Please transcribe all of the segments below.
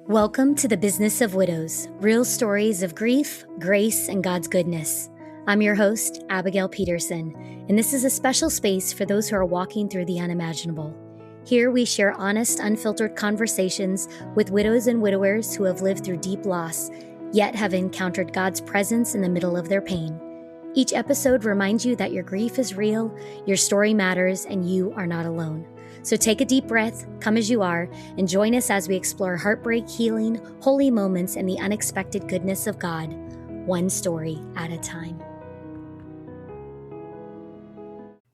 Welcome to the Business of Widows, real stories of grief, grace, and God's goodness. I'm your host, Abigail Peterson, and this is a special space for those who are walking through the unimaginable. Here we share honest, unfiltered conversations with widows and widowers who have lived through deep loss, yet have encountered God's presence in the middle of their pain. Each episode reminds you that your grief is real, your story matters, and you are not alone. So take a deep breath, come as you are, and join us as we explore heartbreak, healing, holy moments, and the unexpected goodness of God, one story at a time.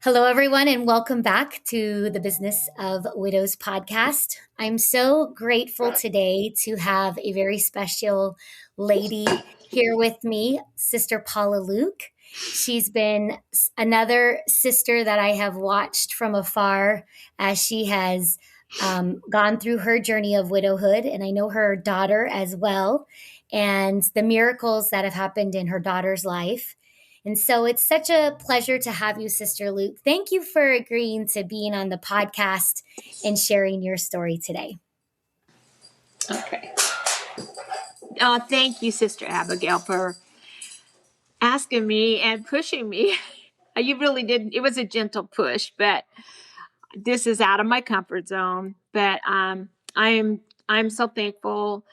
Hello, everyone, and welcome back to the Business of Widows podcast. I'm so grateful today to have a very special lady here with me, Sister Paula Luke. She's been another sister that I have watched from afar as she has gone through her journey of widowhood, and I know her daughter as well, and the miracles that have happened in her daughter's life. And so it's such a pleasure to have you, Sister Luke. Thank you for agreeing to being on the podcast and sharing your story today. Okay. Thank you, Sister Abigail, for asking me and pushing me. You really did. It was a gentle push, but this is out of my comfort zone. But I'm so thankful.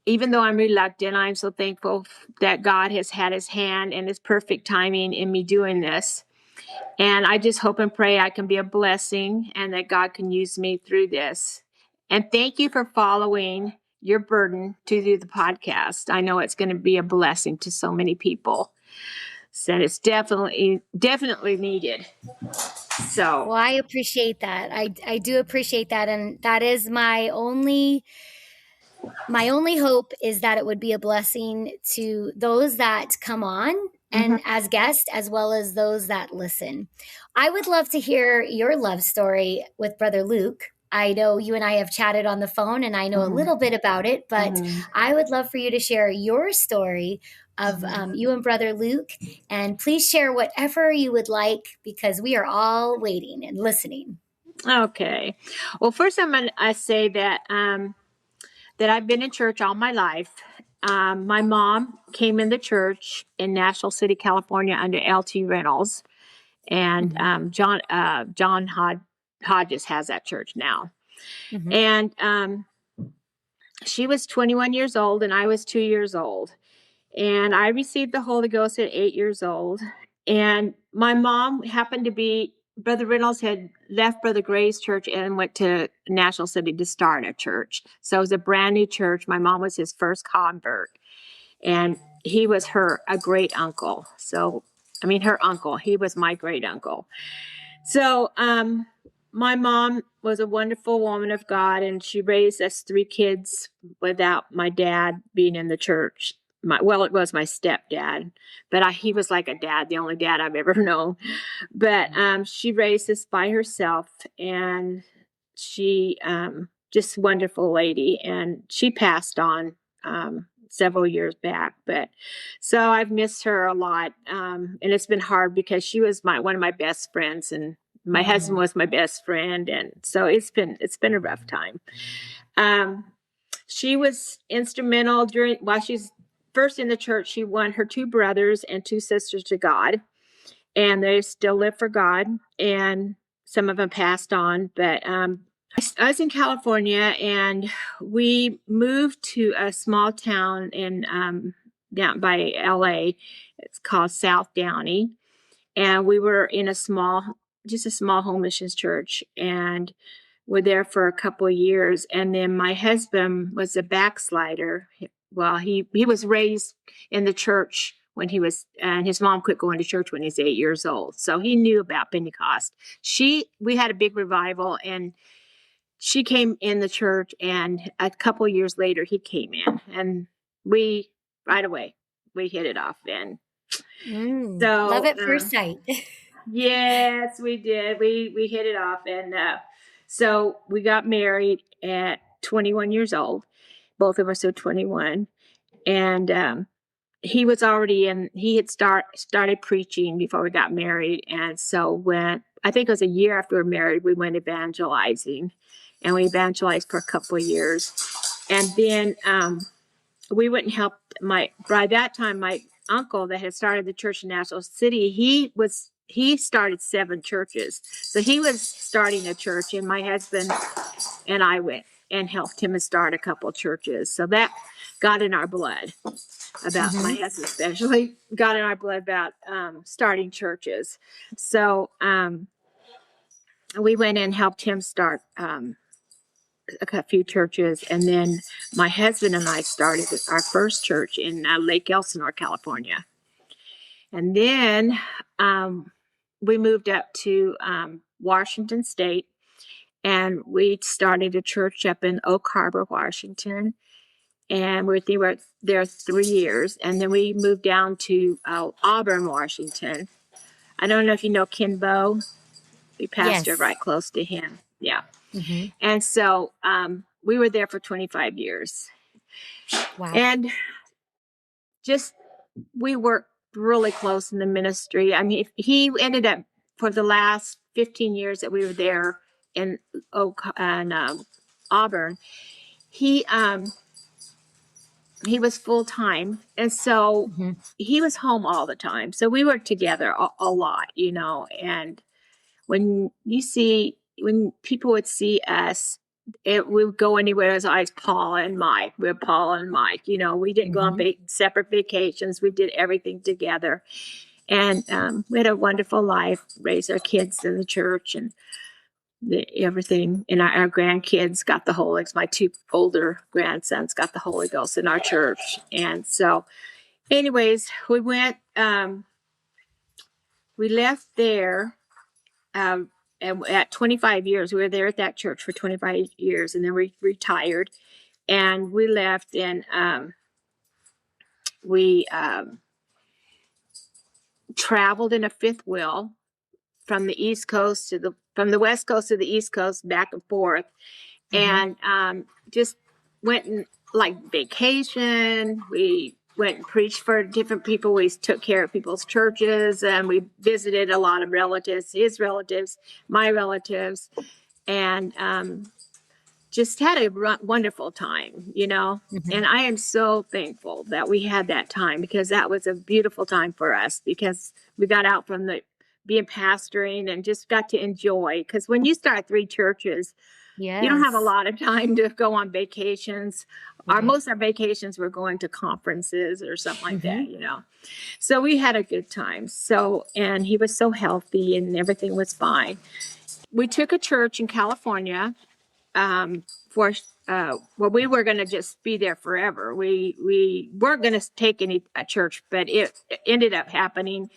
Even though I'm reluctant, I'm so thankful that God has had his hand and his perfect timing in me doing this. And I just hope and pray I can be a blessing and that God can use me through this. And thank you for following your burden to do the podcast. I know it's going to be a blessing to so many people. So it's definitely needed. So, well, I appreciate that. I do appreciate that. And that is my only hope, is that it would be a blessing to those that come on and as guests, as well as those that listen. I would love to hear your love story with Brother Luke. I know you and I have chatted on the phone, and I know a little bit about it, but I would love for you to share your story of you and Brother Luke, and please share whatever you would like, because we are all waiting and listening. Okay. Well, first I'm going to say that I've been in church all my life. My mom came in the church in National City, California under L.T. Reynolds, and John Hodges has that church now. And she was 21 years old and I was 2 years old. And I received the Holy Ghost at 8 years old. And my mom happened to be, Brother Reynolds had left Brother Gray's church and went to National City to start a church. So it was a brand new church. My mom was his first convert. And he was a great uncle. So, her uncle. He was my great uncle. So, my mom was a wonderful woman of God, and she raised us 3 kids without my dad being in the church. It was my stepdad, but he was like a dad, the only dad I've ever known. But she raised us by herself, and she just a wonderful lady, and she passed on several years back. But so I've missed her a lot, and it's been hard because she was one of my best friends, and my husband was my best friend, and so it's been a rough time. She was instrumental while she's first in the church. She won her 2 brothers and 2 sisters to God, and they still live for God, and some of them passed on. But I was in California, and we moved to a small town in down by LA. It's called South Downey, and we were in a small home mission church, and we're there for a couple of years. And then my husband was a backslider. Well, he was raised in the church and his mom quit going to church when he was 8 years old. So he knew about Pentecost. We had a big revival, and she came in the church, and a couple of years later he came in, and right away we hit it off then. So love at first sight. Yes, we did. We hit it off, and so we got married at 21 years old. Both of us are 21, and he was already he had started preaching before we got married, and so I think it was a year after we were married, we went evangelizing, and we evangelized for a couple of years. And then we went and helped by that time, my uncle that had started the church in National City, he started 7 churches. So he was starting a church, and my husband and I went and helped him start a couple of churches. So that got in our blood about my husband, especially got in our blood about starting churches. So we went and helped him start a few churches, and then my husband and I started our first church in Lake Elsinore, California. And then we moved up to Washington State, and we started a church up in Oak Harbor, Washington. And we were there 3 years, and then we moved down to Auburn, Washington. I don't know if you know Ken Bow. We pastored right close to him. Yeah. And so we were there for 25 years. Wow. And just, we worked really close in the ministry. I mean, he ended up, for the last 15 years that we were there in Auburn, he was full time. And so he was home all the time. So we were together a lot, you know. And when people would see us, we would go anywhere as Paula and Mike. We're Paula and Mike. You know, we didn't go on separate vacations. We did everything together. And we had a wonderful life, raised our kids in the church and everything. And our grandkids got the Holy Ghost. My 2 older grandsons got the Holy Ghost in our church. And so, anyways, we went, we left there. And at 25 years, we were there at that church for 25 years, and then we retired, and we left, and we traveled in a fifth wheel from the East Coast from the West Coast to the East Coast, back and forth, and just went and like vacation. We went and preached for different people. We took care of people's churches, and we visited a lot of relatives, his relatives, my relatives, and just had a wonderful time, you know. And I am so thankful that we had that time, because that was a beautiful time for us, because we got out from being pastoring and just got to enjoy. Because when you start 3 churches, you don't have a lot of time to go on vacations. Most of our vacations were going to conferences or something like that, you know. So we had a good time. So, and he was so healthy, and everything was fine. We took a church in California for we were going to just be there forever. We weren't going to take a church, but it ended up happening,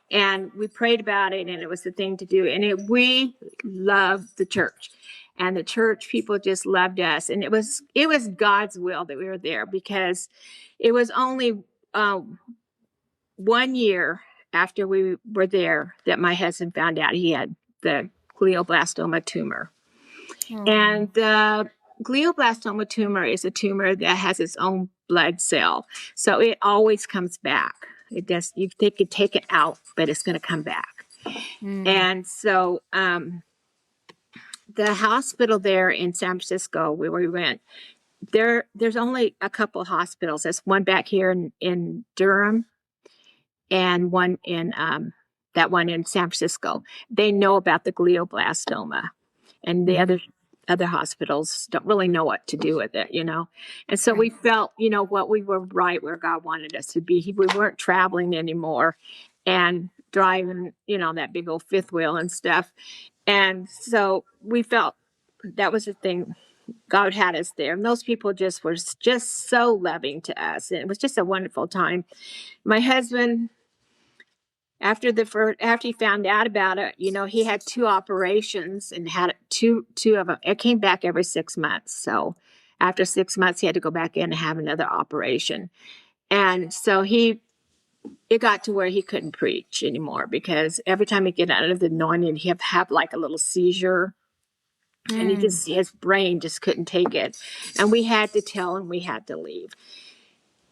and we prayed about it, and it was the thing to do. And we loved the church, and the church people just loved us, and it was God's will that we were there, because it was only 1 year after we were there that my husband found out he had the glioblastoma tumor. And the glioblastoma tumor is a tumor that has its own blood cell. So it always comes back. They could take it out, but it's going to come back. And so the hospital there in San Francisco, where we went, there's only a couple hospitals. There's one back here in Durham, and one in that one in San Francisco. They know about the glioblastoma, and the other hospitals don't really know what to do with it, you know. And so we felt, you know, what we were right where God wanted us to be. We weren't traveling anymore and driving, you know, that big old fifth wheel and stuff. And so we felt that was the thing. God had us there, and those people just were just so loving to us. And it was just a wonderful time. My husband, after he found out about it, you know, he had 2 operations and had two of them. It came back every 6 months. So after 6 months, he had to go back in and have another operation. And so it got to where he couldn't preach anymore, because every time he'd get out of the anointing, he'd have like a little seizure. And his brain just couldn't take it. And we had to tell him we had to leave.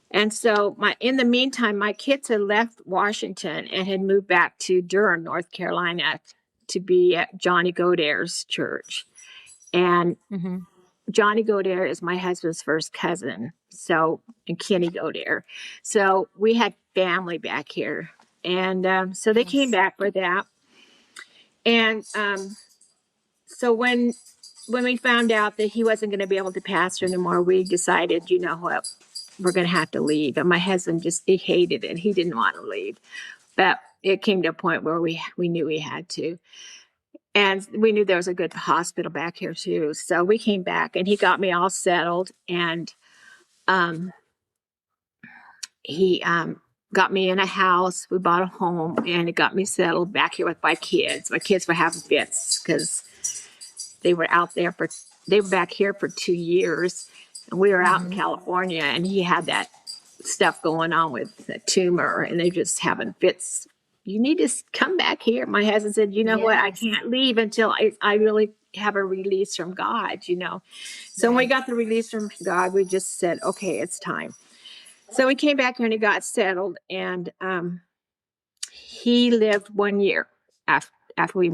And so in the meantime, my kids had left Washington and had moved back to Durham, North Carolina, to be at Johnny Godair's church. And Johnny Godare is my husband's first cousin. So, and Kenny Godare. So we had family back here. And so they came Yes. back for that. And so when we found out that he wasn't going to be able to pastor anymore, we decided, you know what, we're going to have to leave. And my husband just, he hated it. He didn't want to leave. But it came to a point where we knew we had to. And we knew there was a good hospital back here too. So we came back and he got me all settled. And um, he got me in a house. We bought a home and it got me settled back here with my kids. My kids were having fits because they were out there they were back here for 2 years. And we were out in California and he had that stuff going on with a tumor and they just having fits. You need to come back here. My husband said, you know what? I Yes. can't leave until I really have a release from God, you know. So when we got the release from God, we just said, okay, it's time. So we came back here and he got settled and he lived 1 year after we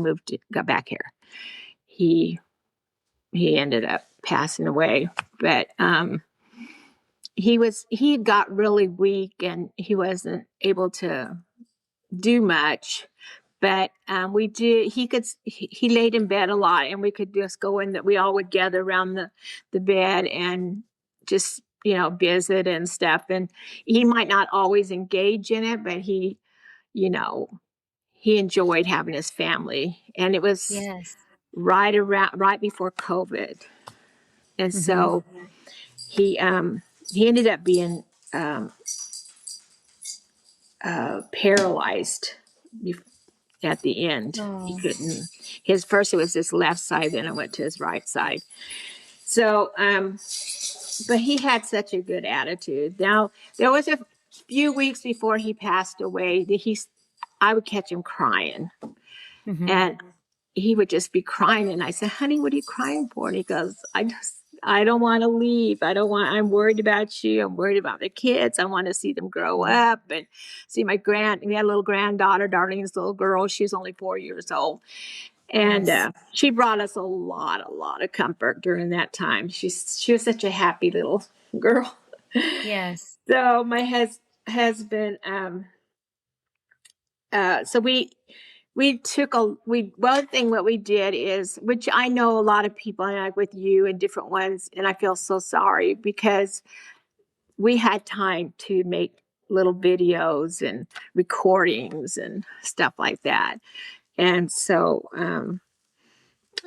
got back here. He ended up passing away, but he got really weak and he wasn't able to do much. But he laid in bed a lot and we could just go in, that we all would gather around the bed and just, you know, visit and stuff. And he might not always engage in it, but you know, he enjoyed having his family. And it was Yes. right before COVID. And Mm-hmm. so he ended up being paralyzed at the end. He Oh. couldn't. His first it was his left side, then it went to his right side. So, but he had such a good attitude. Now there was a few weeks before he passed away that I would catch him crying, Mm-hmm. and he would just be crying. And I said, honey, what are you crying for? And he goes, I don't want to leave. I'm worried about you. I'm worried about the kids. I want to see them grow up and see we had a little granddaughter, Darlene's little girl. She's only 4 years old. And Yes. she brought us a lot of comfort during that time. She was such a happy little girl. Yes. So my husband, so one thing what we did is, which I know a lot of people, and like with you and different ones, and I feel so sorry because we had time to make little videos and recordings and stuff like that. And so,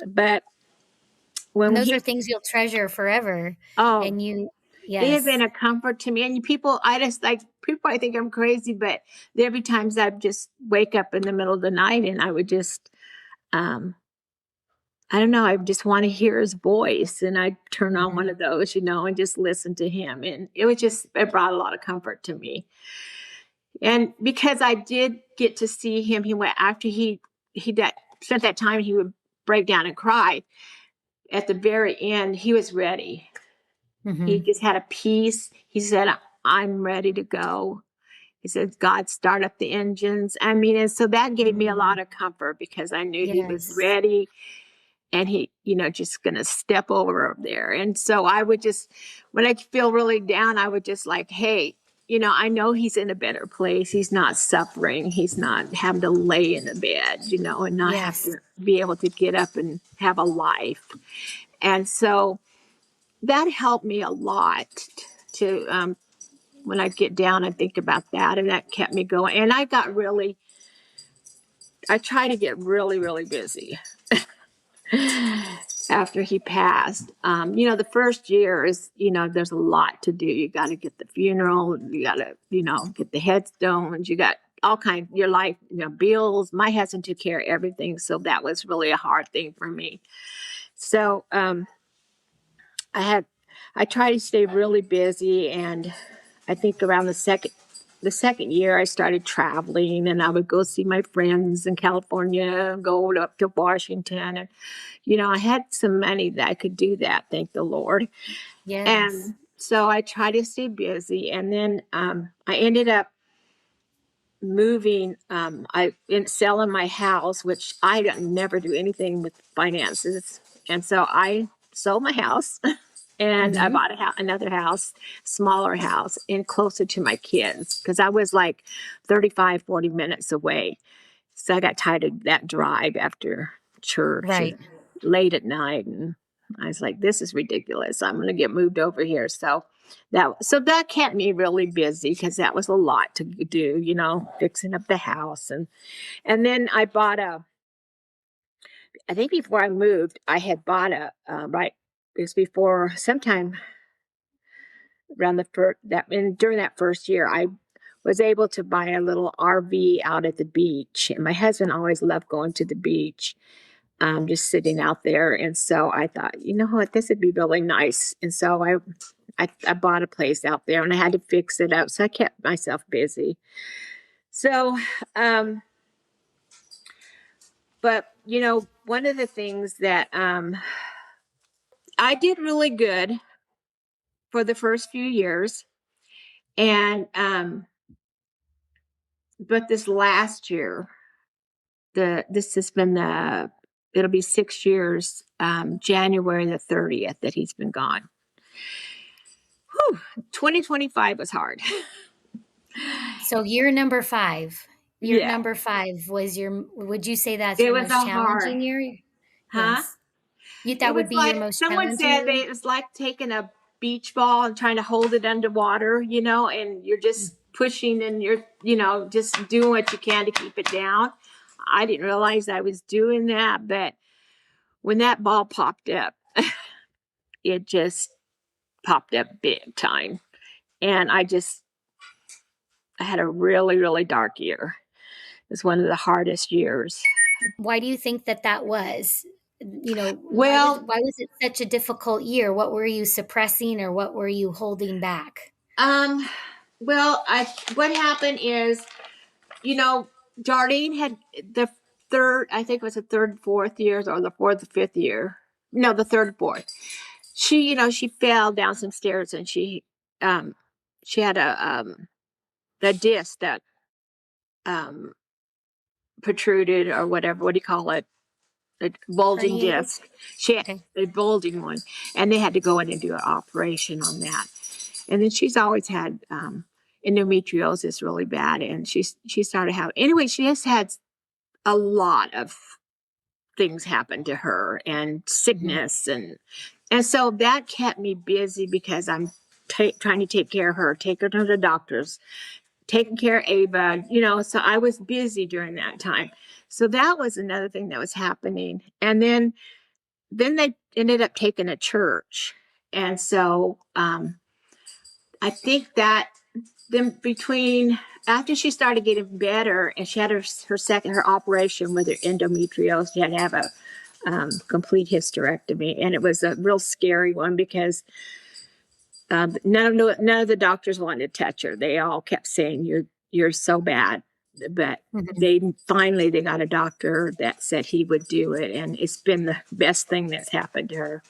but And when those are things you'll treasure forever. oh, And you, they have been yes. a comfort to me. And people, I think I'm crazy, but there'd be times I'd just wake up in the middle of the night and I would just, um, I don't know, I just want to hear his voice. And I'd turn on Mm-hmm. one of those, you know, and just listen to him. And it brought a lot of comfort to me. And because I did get to see him, he went after spent that time, he would break down and cry. At the very end, he was ready. He Mm-hmm. just had a peace. He said, I'm ready to go. He said, God, start up the engines. I mean, and so that gave me a Mm-hmm. lot of comfort because I knew he was Yes. ready and he, you know, just going to step over there. And so I would just, when I feel really down, I would just like, hey, you know, I know he's in a better place. He's not suffering. He's not having to lay in the bed, you know, and not have Yes. to be able to get up and have a life. And so that helped me a lot to, when I get down, I think about that, and that kept me going. And I try to get really, really busy after he passed. You know, the first year is, you know, there's a lot to do. You got to get the funeral, you got to, you know, get the headstones, you got all kinds, your life, you know, bills. My husband took care of everything. So that was really a hard thing for me. So, I had, I try to stay really busy, and I think around the second year, I started traveling, and I would go see my friends in California, go up to Washington, and you know, I had some money that I could do that. Thank the Lord. Yes. And so I tried to stay busy, and then I ended up moving. Selling my house, which I don't never do anything with finances, and so I sold my house and I bought another house, smaller house, and closer to my kids because I was like 35, 40 minutes away. So I got tired of that drive after church Right. and late at night. And I was like, this is ridiculous. I'm going to get moved over here. So that kept me really busy because that was a lot to do, fixing up the house. And then I think before I moved, I had bought right, it was before sometime around and during that first year, I was able to buy a little RV out at the beach. And my husband always loved going to the beach, just sitting out there. And so I thought, you know what, this would be really nice. And so I bought a place out there and I had to fix it up. So I kept myself busy. So, but one of the things that I did really good for the first few years. And but this last year, this has been it'll be 6 years, January the 30th that he's been gone. Whew, 2025 was hard. So year number 5. Year Yeah, number 5 was would you say that's it your was most a hard, challenging year? huh? Yes. It That would was be your like most someone challenging said year? it was like taking a beach ball and trying to hold it underwater, and you're just pushing and you're, just doing what you can to keep it down. I didn't realize I was doing that, but when that ball popped up, it just popped up big time. And I had a really, really dark year. It was one of the hardest years. Why do you think that was? Well, Why was it such a difficult year? What were you suppressing or what were you holding back? um, what happened is, Darlene had the third, I think it was the third, fourth years, or the fourth, fifth year. No, the third, fourth. She fell down some stairs and she had a disc that um, protruded or whatever. What do you call it? A bulging Herniated? disc. She had Okay. a bulging one, and they had to go in and do an operation on that. And then she's always had endometriosis really bad, and she started having anyway. She has had a lot of things happen to her and sickness and so that kept me busy because I'm trying to take care of her, take her to the doctors, taking care of Ava, so I was busy during that time. So that was another thing that was happening. And then they ended up taking a church. And so I think that then between after she started getting better and she had her operation with her endometriosis, she had to have a complete hysterectomy, and it was a real scary one because none of the doctors wanted to touch her. They all kept saying you're so bad, but Mhm. they got a doctor that said he would do it, and it's been the best thing that's happened to her.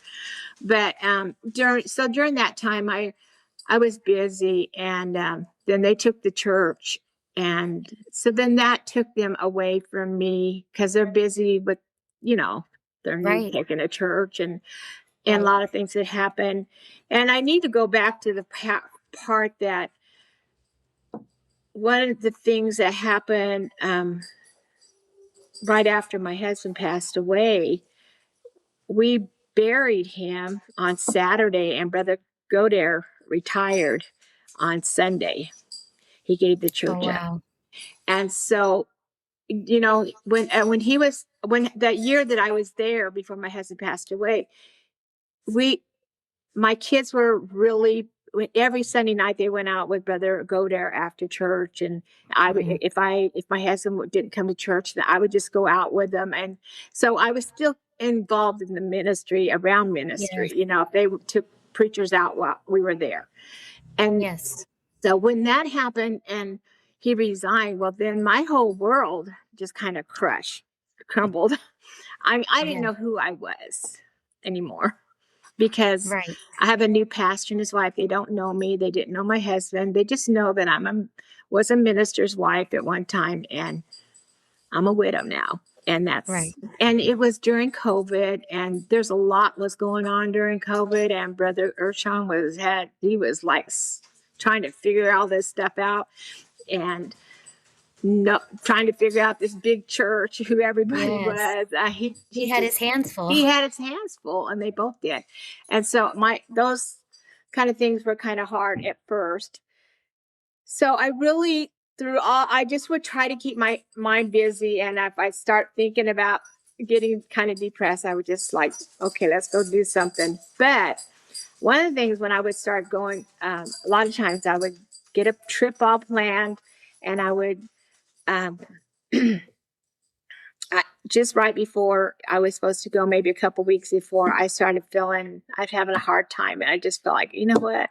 But during that time, I was busy, and then they took the church, and so then that took them away from me because they're busy with, you know, their new Right. taking a church and a Right. lot of things that happened. And I need to go back to the part that one of the things that happened right after my husband passed away, we buried him on Saturday, and Brother Goder retired on Sunday. He gave the Oh, church up. wow. And so, when that year that I was there before my husband passed away, we my kids were really every Sunday night they went out with Brother Goder after church, and Mhm. if my husband didn't come to church, then I would just go out with them, and so I was still involved in the ministry around ministry. Yes. If they took preachers out while we were there, and Yes. so when that happened and he resigned, well, then my whole world just kind of crumbled. I didn't Yeah. know who I was anymore because Right. I have a new pastor and his wife. They don't know me. They didn't know my husband. They just know that was a minister's wife at one time, and I'm a widow now. And Right. and it was during COVID, and there's a lot was going on during COVID. And Brother Urshon he was like trying to figure all this stuff out, and no, trying to figure out this big church, who everybody Yes. was. He had his hands full. He had his hands full, and they both did. And so those kind of things were kind of hard at first. So I really, I just would try to keep my mind busy. And if I start thinking about getting kind of depressed, I would just like, okay, let's go do something. But one of the things when I would start going, a lot of times I would get a trip all planned, and I would, um, just right before I was supposed to go, maybe a couple weeks before, I started feeling I was having a hard time. And I just felt like, you know what?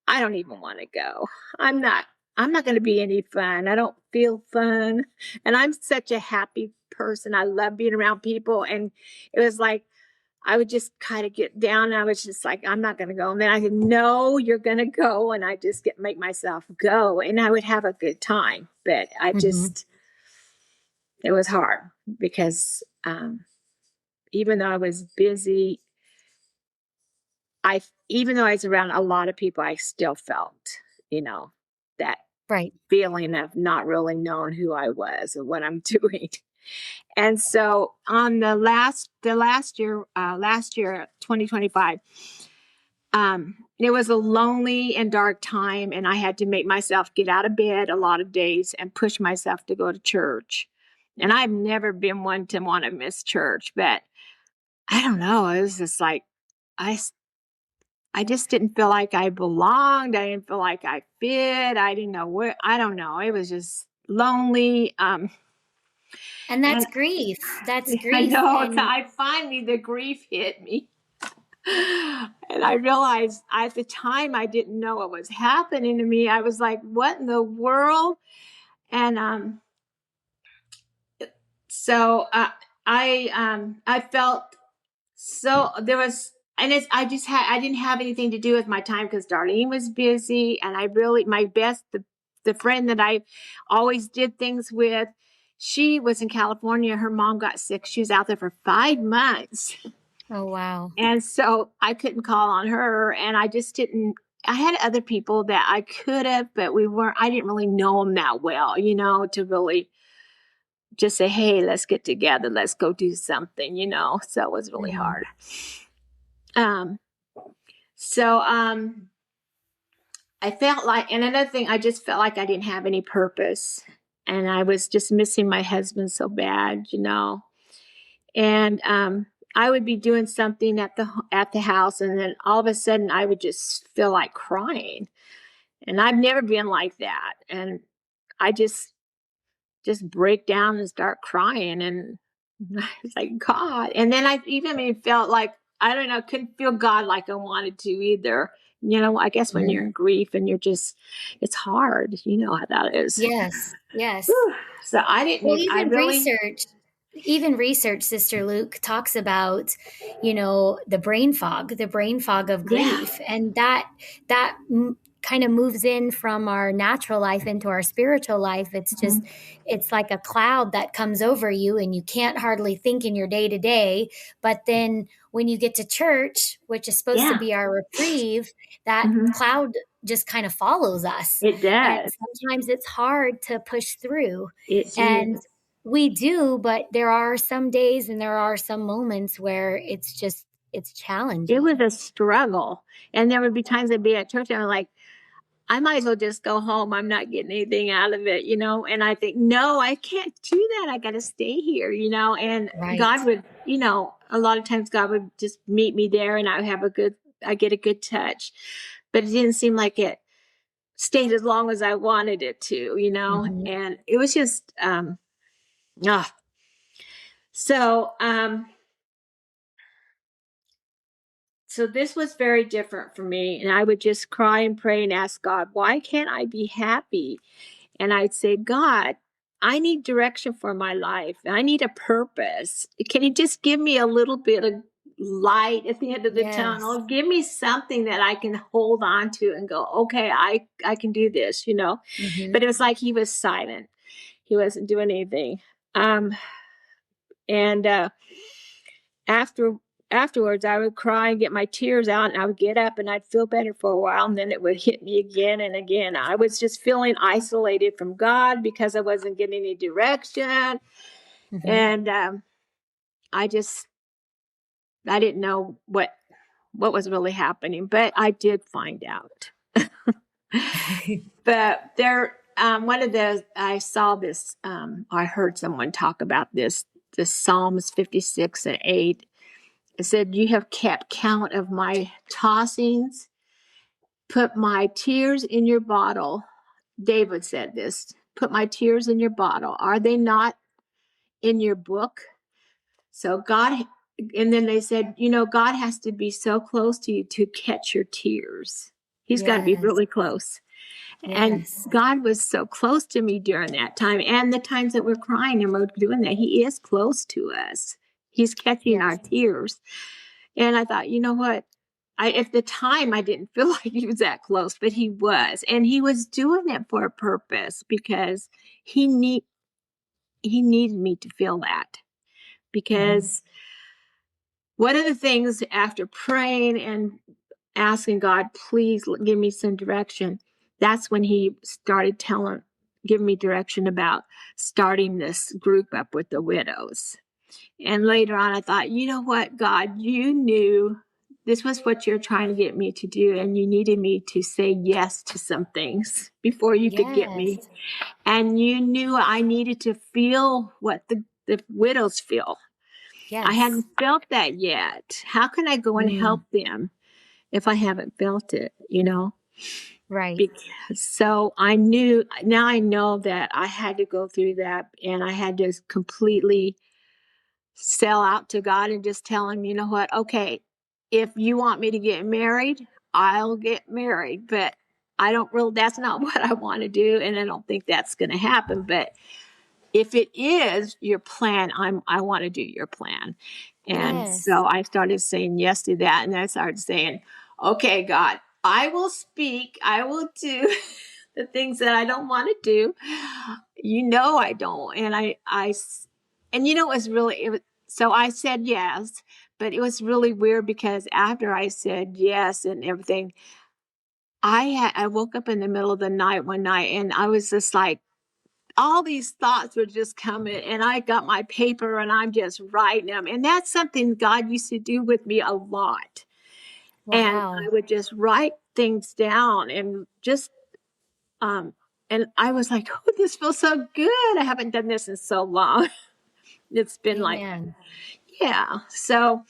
I don't even want to go. I'm not, I'm not going to be any fun. I don't feel fun. And I'm such a happy person. I love being around people. And it was like, I would just kind of get down. And I was just like, I'm not going to go. And then I said, no, you're going to go. And I just make myself go. And I would have a good time. But it was hard because even though I was busy, even though I was around a lot of people, I still felt, you know, that Right. feeling of not really knowing who I was and what I'm doing. And so on last year, 2025, it was a lonely and dark time, and I had to make myself get out of bed a lot of days and push myself to go to church. And I've never been one to want to miss church, but I don't know. It was just like, I I just didn't feel like I belonged. I didn't feel like I fit. I didn't know where. I don't know. It was just lonely. And And that's grief. That's I grief. know. And Finally the grief hit me, and I realized at the time I didn't know what was happening to me. I was like, "What in the world?" And so I felt so there was, and I didn't have anything to do with my time because Darlene was busy, and I really, the friend that I always did things with, she was in California. Her mom got sick. She was out there for 5 months. oh, wow. And so I couldn't call on her, and I just didn't. I had other people that I could have, but I didn't really know them that well, to really just say, hey, let's get together. Let's go do something, So it was really Mhm. hard. Um, so I felt like, and another thing, I just felt like I didn't have any purpose, and I was just missing my husband so bad, and I would be doing something at the house, and then all of a sudden I would just feel like crying, and I've never been like that, and I just break down and start crying, and it's like, God. And then I even felt like, I don't know, couldn't feel God like I wanted to either. I guess when you're Mhm. in grief and it's hard. You know how that is. Yes. Yes. Whew. So I didn't Well, even, I really, even research, Sister Luke talks about, the brain fog of yeah. grief, and that kind of moves in from our natural life into our spiritual life. Mhm. It's like a cloud that comes over you, and you can't hardly think in your day to day. But then when you get to church, which is supposed to Yeah. be our reprieve, that Hmm. cloud just kind of follows us. It And does. sometimes it's hard to push through. It And is. we do, but there are some days and there are some moments where it's It was challenging. a struggle. And there would be times I'd be at church and I'm like, I might as well just go home. I'm not getting anything out of it, And I think, no, I can't do that. I got to stay here, And Right. God would, a lot of times God would just meet me there, and I get a good touch. But it didn't seem like it stayed as long as I wanted it to. Mhm. And it was just, ah. So, so this was very different for me. And I would just cry and pray and ask God, why can't I be happy? And I'd say, God, I need direction for my life. I need a purpose. Can you just give me a little bit of light at the end of the Yes. tunnel? Give me something that I can hold on to and go, okay, I can do this. Mhm. But it was like he was silent. He wasn't doing anything. Um, And afterwards, I would cry and get my tears out, and I would get up and I'd feel better for a while, and then it would hit me again and again. I was just feeling isolated from God because I wasn't getting any direction. And I didn't know what was really happening, but I did find out. But there, one of the, I saw this, I heard someone talk about this Psalms 56:8. It said, "You have kept count of my tossings, put my tears in your bottle." David said this, "Put my tears in your bottle. Are they not in your book?" So God, and then they said, God has to be so close to you to catch your tears. He's got to be Yes. really close. And Yes. God was so close to me during that time. And the times that we're crying and we're doing that, He is close to us. He's catching our Yes. tears. And I thought, you know what? At the time, I didn't feel like He was that close, but He was. And He was doing it for a purpose because He needed me to feel that. Because one of the things after praying and asking God, please give me some direction, that's when He started giving me direction about starting this group up with the widows. And later on, I thought, you know what, God, you knew this was what you're trying to get me to do, and you needed me to say yes to some things before you could get Yes. me. And you knew I needed to feel what the widows feel. I Yes. hadn't felt that yet. How can I go and help them if I haven't felt it, Right. Because, so now I know that I had to go through that, and I had to completely sell out to God and just tell Him, you know what, okay, if you want me to get married, I'll get married, but that's not what I want to do, and I don't think that's going to happen, but if it is your plan, I want to do your plan. And Yes. so I started saying yes to that. And I started saying, okay, God, I will speak. I will do the things that I don't want to do. I don't. And it was so I said yes, but it was really weird because after I said yes and everything, I woke up in the middle of the night one night and I was just like, all these thoughts were just coming, and I got my paper and I'm just writing them. And that's something God used to do with me a lot. And Wow. I would just write things down and just, and I was like, oh, this feels so good. I haven't done this in so long. It's been like, Amen. yeah. So,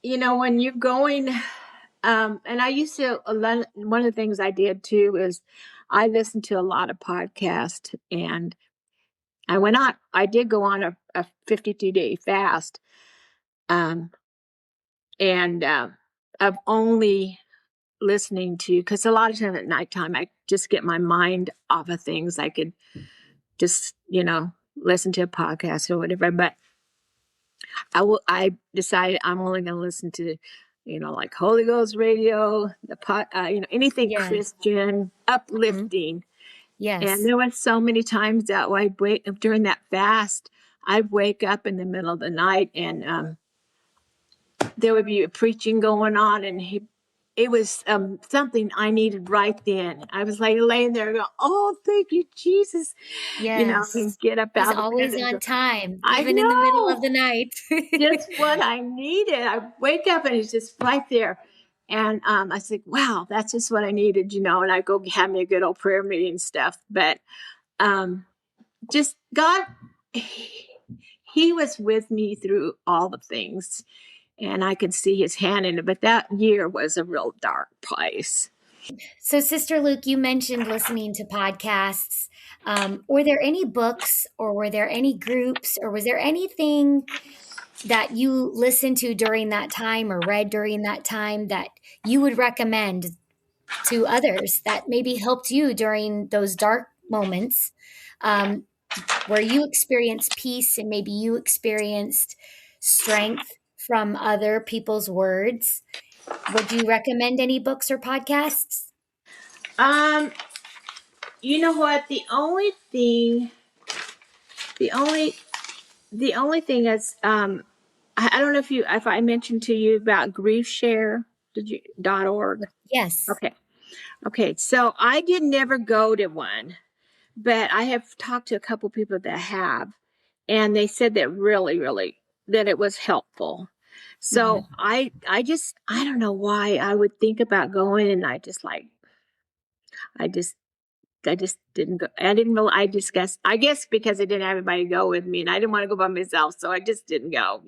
when you're going, and I used to, one of the things I did too is I listened to a lot of podcasts, and I did go on a 52-day fast. Um, and of only listening to, because a lot of times at nighttime, I just get my mind off of things. I could just, listen to a podcast or whatever. But I decided I'm only going to listen to, like Holy Ghost radio, anything Yes. Christian, uplifting. And Yes. there was so many times that I'd wake up during that fast. I'd wake up in the middle of the night and there would be a preaching going on, and it was something I needed right then. I was like laying there going, oh, thank you, Jesus. And Yes. get up He's out of bed always and on go, time, I even in the middle of know, the night. just what I needed. I wake up and it's just right there. And I said, wow, that's just what I needed, and I go have me a good old prayer meeting and stuff. But just God, He was with me through all the things, and I could see His hand in it. But that year was a real dark place. So, Sister Luke, you mentioned listening to podcasts. Were there any books, or were there any groups, or was there anything that you listened to during that time or read during that time that you would recommend to others that maybe helped you during those dark moments, um, where you experienced peace and maybe you experienced strength from other people's words? Would you recommend any books or podcasts? Um, you know what? The only The only thing is, I don't know if I mentioned to you about griefshare, .org. Yes. Okay. Okay. So I did never go to one, but I have talked to a couple people that have, and they said that really that it was helpful. So Hmm. I don't know why I would think about going, and I just I just didn't go. I didn't know. I guess because I didn't have anybody to go with me, and I didn't want to go by myself, so I just didn't go.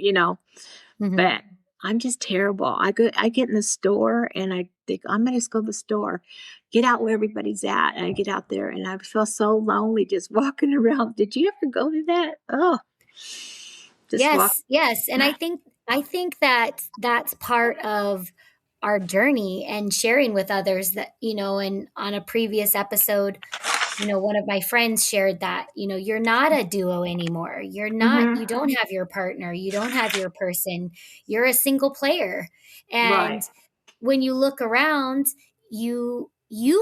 Hmm. But I'm just terrible. I get in the store and I think I'm gonna just go to the store, get out where everybody's at, and I get out there and I feel so lonely just walking around. Did you ever go to that? Oh, just walk. Yes, yes. And I think that that's part of our journey and sharing with others that, and on a previous episode, one of my friends shared that, you're not a duo anymore. You Mm-hmm. don't have your partner, you don't have your person, you're a single player. And Right. when you look around, you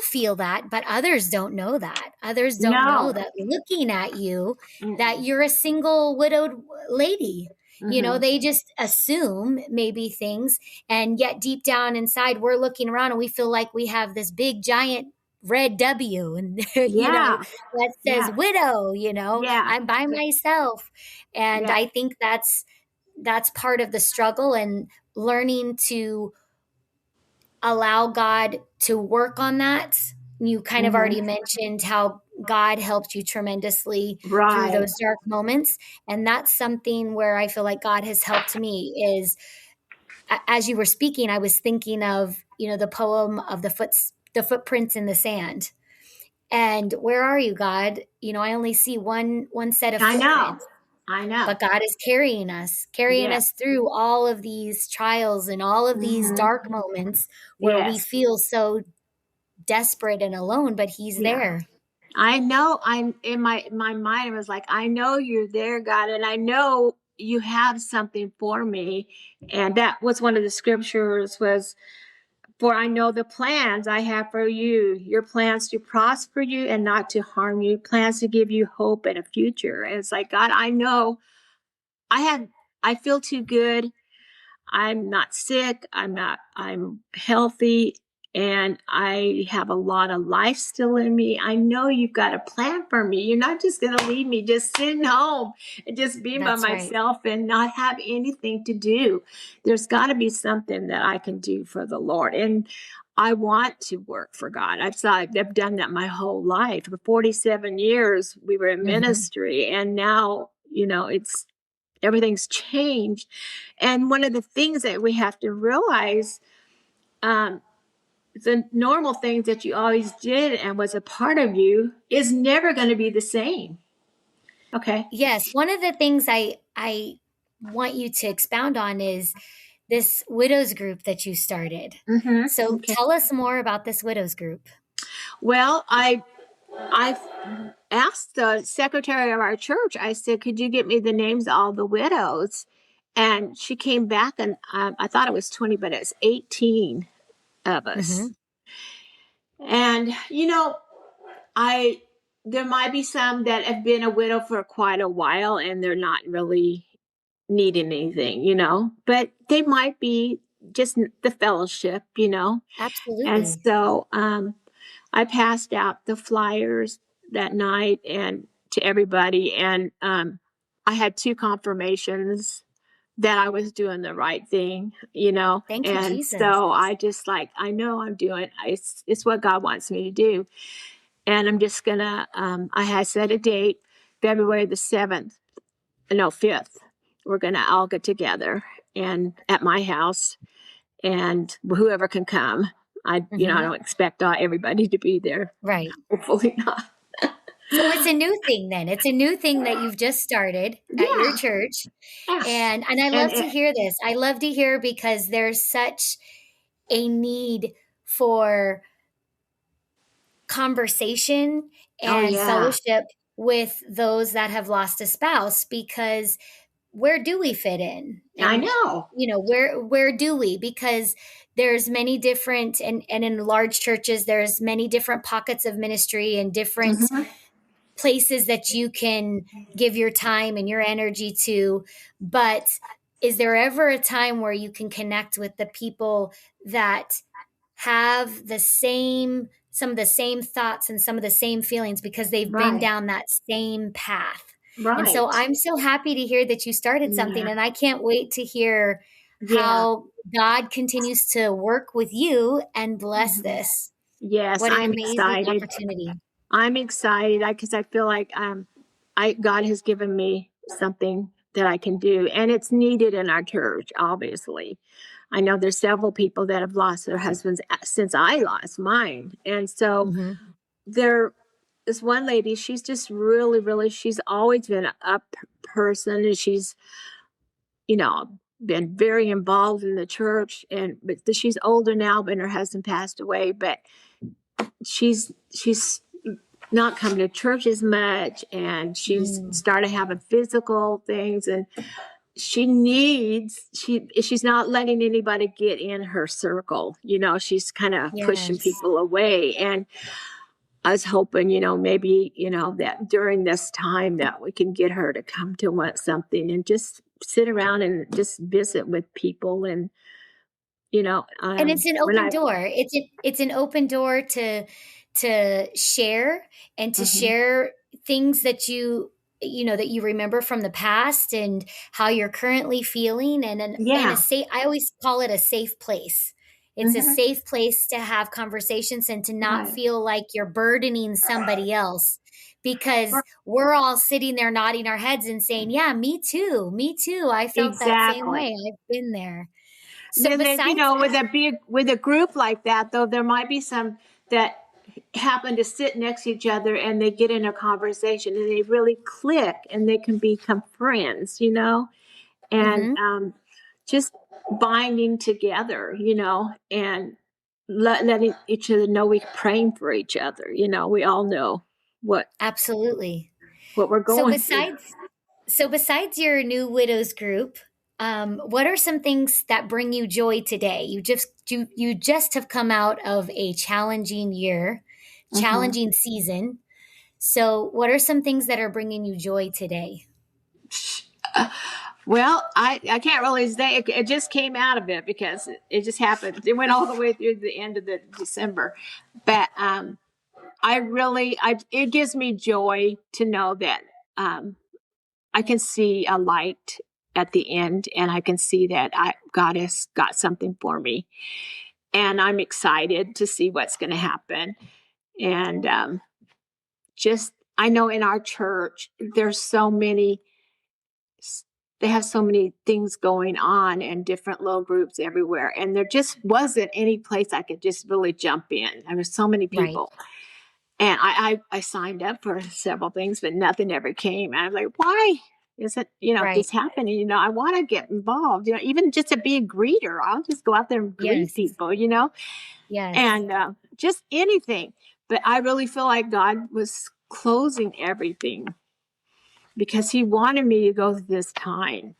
feel that, but others don't know that. Others don't know No. that looking at you, that Mm-mm. you're a single widowed lady. Mm-hmm. They just assume maybe things, and yet deep down inside, we're looking around and we feel like we have this big giant red W, and Yeah. that says Yeah. widow, Yeah. I'm by myself. And Yeah. I think that's part of the struggle, and learning to allow God to work on that. You kind of Mm-hmm. already mentioned how God helped you tremendously through Right. those dark moments. And that's something where I feel like God has helped me is, as you were speaking, I was thinking of, the poem of the footprints in the sand. And where are you, God? I only see one set of I know. footprints, I know. but God is carrying Yeah. us through all of these trials and all of these Mm-hmm. dark moments where we Yes. feel so desperate and alone, but He's Yeah. there. I know. I'm in my mind. I was like, I know you're there, God, and I know you have something for me. And that was one of the scriptures was, for I know the plans I have for you, your plans to prosper you and not to harm you, plans to give you hope and a future. And it's like, God, I know I have, I feel too good. I'm not sick. I'm healthy, and I have a lot of life still in me. I know you've got a plan for me. You're not just going to leave me just sitting home and just being by That's right. myself and not have anything to do. There's got to be something that I can do for the Lord. And I want to work for God. I've done that my whole life. For 47 years, we were in Hmm. ministry, and now, it's everything's changed. And one of the things that we have to realize, um, the normal things that you always did and was a part of you is never going to be the same. Okay. Yes, one of the things I want you to expound on is this widows group that you started. Mm-hmm. So Okay. tell us more about this widows group. Well, I asked the secretary of our church. I said, "Could you get me the names of all the widows?" And she came back, and I thought it was 20, but it's 18 of us. Hmm. And I there might be some that have been a widow for quite a while and they're not really needing anything, but they might be just the fellowship. And Absolutely. so I passed out the flyers that night and to everybody, and I had two confirmations that I was doing the right thing. Thank you, And Jesus. so I just like, I know I'm doing it's what God wants me to do. And I'm just gonna I had set a date, February the 7th, no 5th. We're gonna all get together and at my house, and whoever can come. I Hmm. don't expect everybody to be there. Right. Hopefully not. So it's a new thing then. It's a new thing that you've just started at your Yeah. church. Yeah. And I And love to hear this. I love to hear because there's such a need for conversation oh and yeah. fellowship with those that have lost a spouse, because where do we fit in? I And know. where do we? Because there's many different, and in large churches there's many different pockets of ministry and different Mm-hmm. places that you can give your time and your energy to, but is there ever a time where you can connect with the people that have some of the same thoughts and some of the same feelings because they've been Right. down that same path? And so Right. I'm so happy to hear that you started something, Yeah. and I can't wait to hear Yeah. how God continues to work with you and bless Mhm. this. Yes, What an I'm amazing excited. opportunity. I'm excited because I feel like I God has given me something that I can do, and it's needed in our church. Obviously, I know there's several people that have lost their husbands since I lost mine, and so Mhm. there is one lady. She's just really, really. She's always been a person, and she's you know been very involved in the church, and but she's older now, but her husband passed away, but she's not coming to church as much, and she's Mm. started having physical things, and she's not letting anybody get in her circle. She's kind of pushing Yes. people away, and I was hoping, maybe, that during this time that we can get her to come to want something and just sit around and just visit with people. And And it's an when open I door. It's an open door to share and to Mhm. share things that that you remember from the past and how you're currently feeling, and a Yeah. safe, I always call it a safe place. It's a Hmm. safe place to have conversations and to not Right. feel like you're burdening somebody else, because we're all sitting there nodding our heads and saying, "Yeah, me too. Me too. I felt that same way. Exactly. I've been there." So Then besides with a group like that, though, there might be some that happen to sit next to each other and they get in a conversation and they really click and they can become friends, and Mhm. just binding together, and letting each other know we're praying for each other. We all know what Absolutely. what we're So going through. besides your new widows group, what are some things that bring you joy today? You just have come out of a challenging year, Hmm. challenging season. So what are some things that are bringing you joy today? Well, I can't really say it just came out of it because it just happened. It went all the way through the end of the December, but it gives me joy to know that um, I can see a light at the end, and I can see that God has got something for me, and I'm excited to see what's going to happen. And just I know in our church there's so many they have so many things going on and different little groups everywhere. And there just wasn't any place I could just really jump in. There were so many Right. people. And I signed up for several things, but nothing ever came. And I was like, why isn't, Right. this happening? I want to get involved, even just to be a greeter. I'll just go out there and greet Yes. people. Yes. And just anything. But I really feel like God was closing everything because he wanted me to go through this time,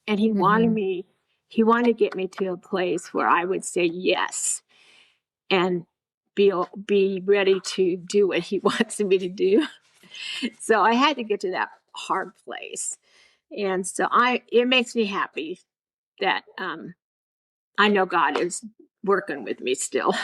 and Mhm. he wanted to get me to a place where I would say yes and be ready to do what he wants me to do. So I had to get to that hard place. And so it makes me happy that I know God is working with me still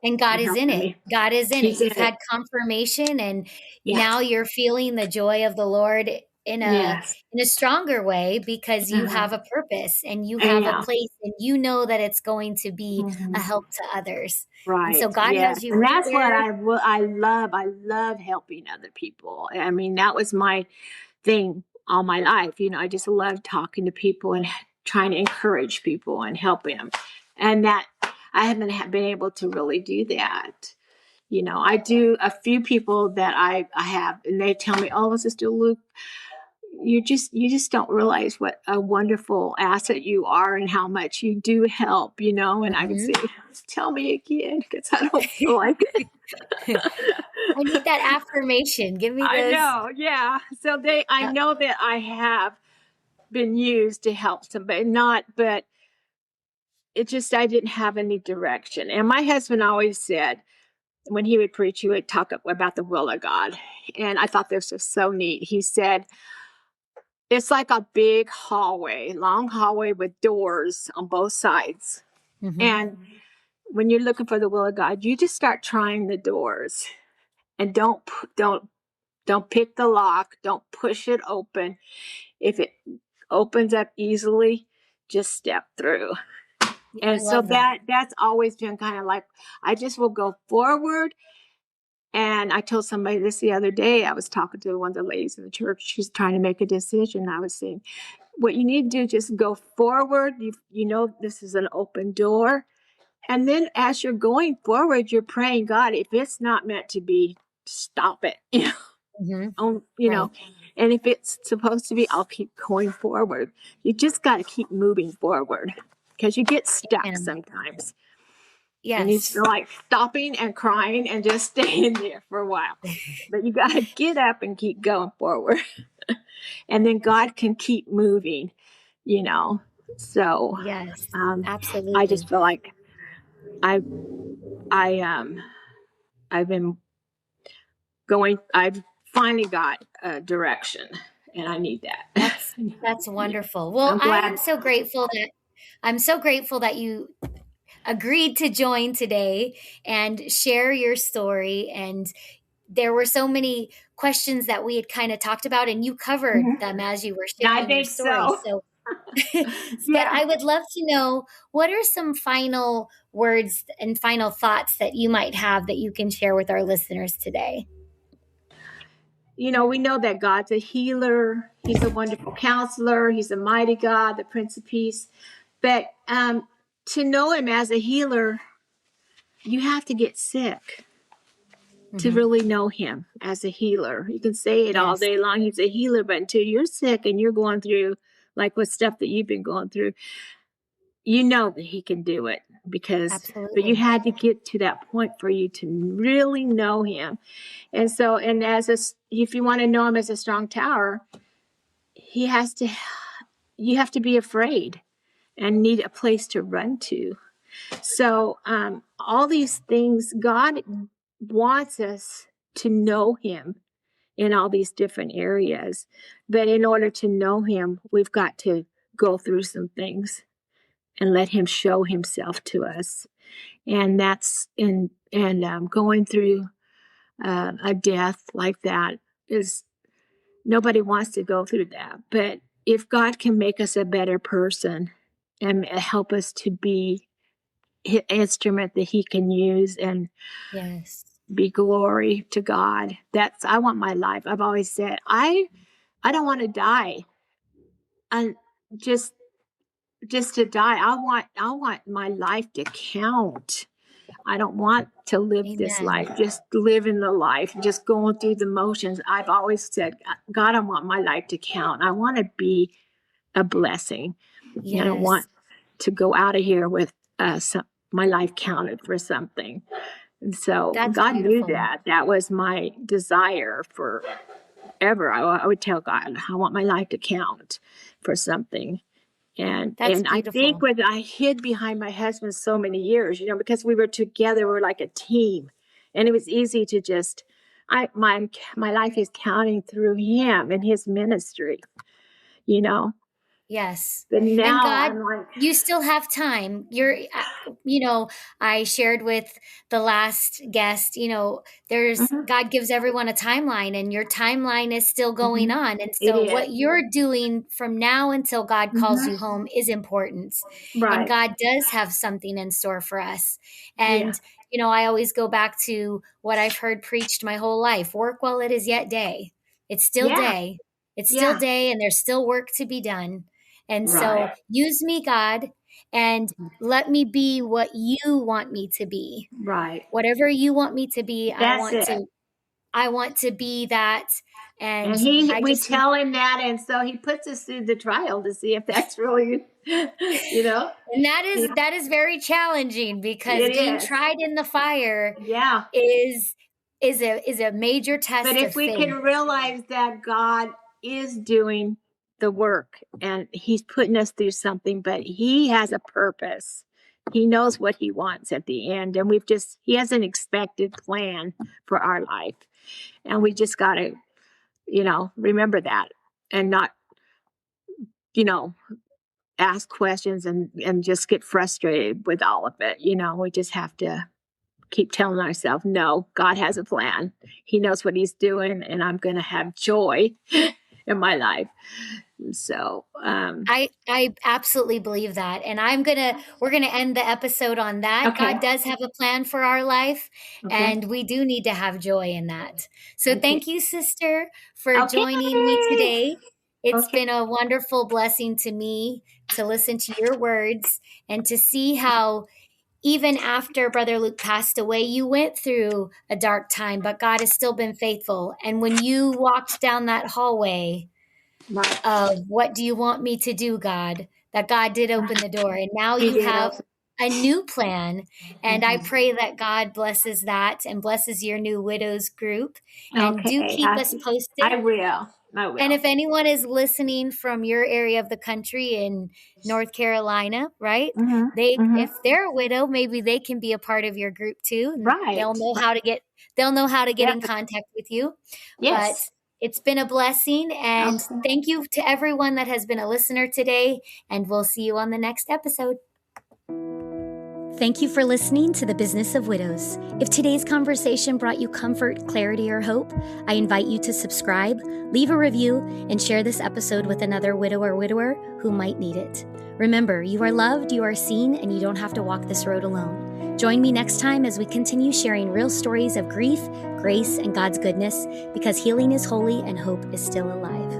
And God and is in helping it. me. God is in it. He's You've in it. had confirmation, and now Yes. you're feeling the joy of the Lord Yes. in a stronger way because you Uh-huh. have a purpose and you have a Yeah. place, and you know that it's going to be a Mhm. help to others. And so Right. God Yes. has you And right that's what there. I love. I love helping other people. I mean, that was my thing all my life. I just love talking to people and trying to encourage people and help them. And that I haven't been able to really do that. I do a few people that I have, and they tell me, "Oh, Sister Luke, you just don't realize what a wonderful asset you are and how much you do help." And I would say, Mhm. "Tell me again, because I don't feel like it." I need that affirmation. Give me I those. know, yeah. So I Uh, know that I have been used to help somebody, not, but it just, I didn't have any direction. And my husband always said, when he would preach, he would talk about the will of God. And I thought this was so neat. He said, it's like a big hallway, long hallway with doors on both sides. Mm-hmm. And when you're looking for the will of God, you just start trying the doors, and don't pick the lock. Don't push it open. If it opens up easily, just step through. I And so love that. that's always been kind of like, I just will go forward. And I told somebody this the other day. I was talking to one of the ladies in the church. She's trying to make a decision. I was saying, what you need to do, just go forward. You know, this is an open door. And then as you're going forward, you're praying, God, if it's not meant to be, stop it. Mm-hmm. You Right. know, and if it's supposed to be, I'll keep going forward. You just got to keep moving forward, because you get stuck And sometimes. And you yes. feel like stopping and crying and just staying there for a while. But you got to get up and keep going forward. And then God can keep moving, you know. So Yes. um, I Absolutely. just feel like I I've been I've finally got a direction, and I need that. That's wonderful. Well, I'm I glad. am so grateful that you agreed to join today and share your story. And there were so many questions that we had kind of talked about, and you covered Mhm. them as you were I sharing your think story. so. So, but Yeah. I would love to know, what are some final words and final thoughts that you might have that you can share with our listeners today? You know, we know that God's a healer. He's a wonderful counselor. He's a mighty God, the Prince of Peace. But to know him as a healer, you have to get sick to Hmm. really know him as a healer. You can say it all Yes, day long, he's a healer, but until you're sick and you're going through, like with stuff that you've been going through, you know that he can do it, but you absolutely. had to get to that point for you to really know him. And so, and if you want to know him as a strong tower, he has to, you have to be afraid and need a place to run to. So, all these things, God wants us to know him in all these different areas. But in order to know him, we've got to go through some things and let him show himself to us. And that's going through a death like that is, nobody wants to go through that. But if God can make us a better person and help us to be an instrument that he can use and Yes. be glory to God, I want my life. I've always said, I don't want to die and just to die. I want my life to count. I don't want to live this Amen. life, just living the life, just going through the motions. I've always said, God, I want my life to count. I want to be a blessing. I don't want Yes. to go out of here with my life counted for something. And so That's God knew beautiful. that. That was my desire forever. I would tell God, I want my life to count for something. That's And I think beautiful. when I hid behind my husband so many years, because we were together, we were like a team, and it was easy to just, my life is counting through him and his ministry, you know. Yes. But And now God, I'm like, you still have time. You know, I shared with the last guest, mhm, God gives everyone a timeline, and your timeline is still going mhm, on. And it so is, what you're doing from now until God calls mhm, you home is important. And right, God does have something in store for us. yeah, And, I always go back to what I've heard preached my whole life: work while it is yet day. It's still yeah, day. It's still yeah, day, and there's still work to be done. And so right, use me, God, and let me be what you want me to be. right. Whatever you want me to be, That's it. I want to be that. And And I we just, tell him that, and so he puts us through the trial to see if that's really, you know, and it that is very challenging, because being is. tried in the fire Yeah. is is a major But test of if we faith. can realize that God is doing the work and he's putting us through something, but he has a purpose He knows what he wants at the end. And he has an expected plan for our life. And we just got to, remember that and not, you know, ask questions and just get frustrated with all of it. We just have to keep telling ourselves, no, God has a plan. He knows what he's doing, and I'm going to have joy in my life. So, I absolutely believe that. And we're going to end the episode on that. okay. God does have a plan for our life, Okay. and we do need to have joy in that. So Okay. thank you, sister, for Okay. joining me today. It's Okay. been a wonderful blessing to me to listen to your words and to see how even after Brother Luke passed away, you went through a dark time, but God has still been faithful. And when you walked down that hallway Right. of what do you want me to do, God, that God did open the door. And now He you did have open. a new plan. And I Mhm. pray that God blesses that and blesses your new widows group. And do Okay. keep us I posted. will. And if anyone is listening from your area of the country in North Carolina, right? If they're a widow, maybe they can be a part of your group too, and Right. they'll know how to get in Definitely. contact with you. But Yes. it's been a blessing, and Okay. thank you to everyone that has been a listener today, and we'll see you on the next episode. Thank you for listening to The Business of Widows. If today's conversation brought you comfort, clarity, or hope, I invite you to subscribe, leave a review, and share this episode with another widow or widower who might need it. Remember, you are loved, you are seen, and you don't have to walk this road alone. Join me next time as we continue sharing real stories of grief, grace, and God's goodness, because healing is holy and hope is still alive.